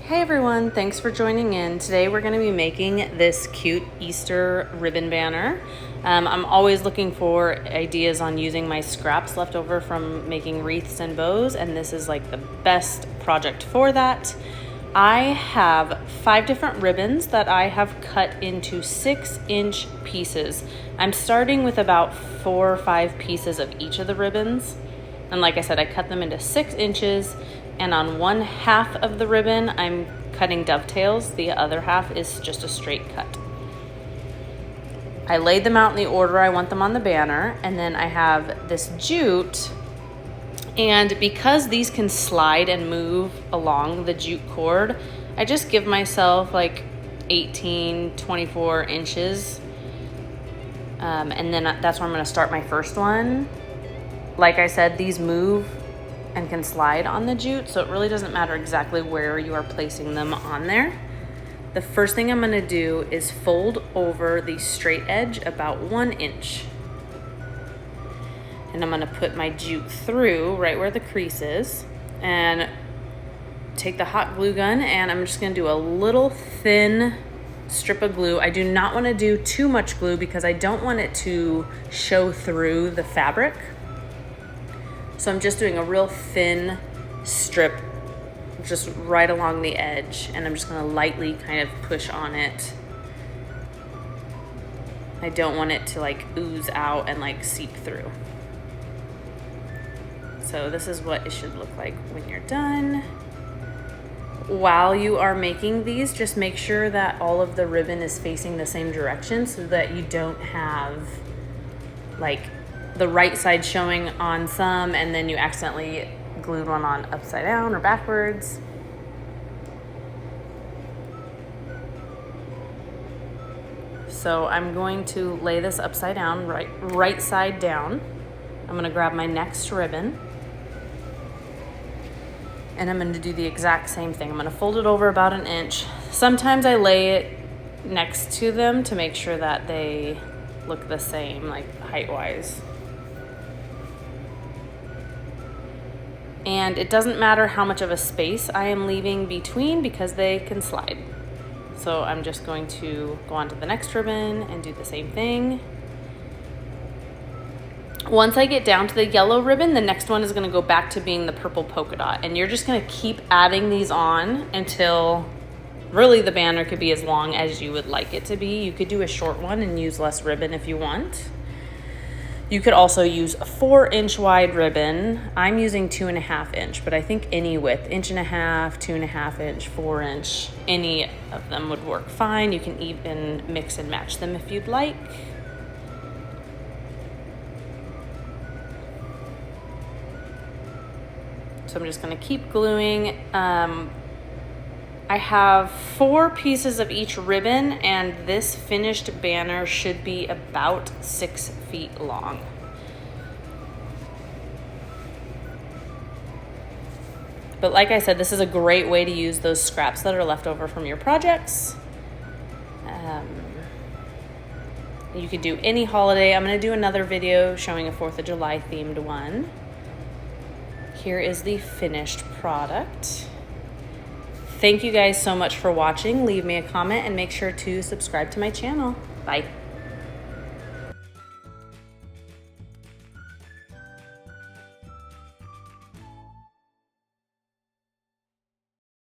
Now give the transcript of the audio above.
Hey everyone, thanks for joining in. Today we're going to be making this cute Easter ribbon banner. I'm always looking for ideas on using my scraps left over from making wreaths and bows, and this is like the best project for that. I have 5 different ribbons that I have cut into 6-inch pieces. I'm starting with about 4 or 5 pieces of each of the ribbons. And like I said, I cut them into 6 inches, and on one half of the ribbon, I'm cutting dovetails. The other half is just a straight cut. I laid them out in the order I want them on the banner, and then I have this jute, and because these can slide and move along the jute cord, I just give myself like 18, 24 inches, and then that's where I'm gonna start my first one. Like I said, these move and can slide on the jute, so it really doesn't matter exactly where you are placing them on there. The first thing I'm gonna do is fold over the straight edge about 1 inch. And I'm gonna put my jute through right where the crease is and take the hot glue gun, and I'm just gonna do a little thin strip of glue. I do not wanna do too much glue because I don't want it to show through the fabric. So I'm just doing a real thin strip just right along the edge, and I'm just gonna lightly kind of push on it. I don't want it to like ooze out and like seep through. So this is what it should look like when you're done. While you are making these, just make sure that all of the ribbon is facing the same direction so that you don't have like the right side showing on some and then you accidentally glued one on upside down or backwards. So I'm going to lay this upside down, right side down. I'm gonna grab my next ribbon and I'm gonna do the exact same thing. I'm gonna fold it over about 1 inch. Sometimes I lay it next to them to make sure that they look the same, like height-wise. And it doesn't matter how much of a space I am leaving between because they can slide. So I'm just going to go on to the next ribbon and do the same thing. Once I get down to the yellow ribbon, the next one is gonna go back to being the purple polka dot. And you're just gonna keep adding these on until really the banner could be as long as you would like it to be. You could do a short one and use less ribbon if you want. You could also use a 4-inch wide ribbon. I'm using 2.5 inch, but I think any width, 1.5 inch, 2.5 inch, 4 inch, any of them would work fine. You can even mix and match them if you'd like. So I'm just gonna keep gluing. I have 4 pieces of each ribbon, and this finished banner should be about 6 feet long. But like I said, this is a great way to use those scraps that are left over from your projects. You could do any holiday. I'm gonna do another video showing a 4th of July themed one. Here is the finished product. Thank you guys so much for watching. Leave me a comment and make sure to subscribe to my channel. Bye.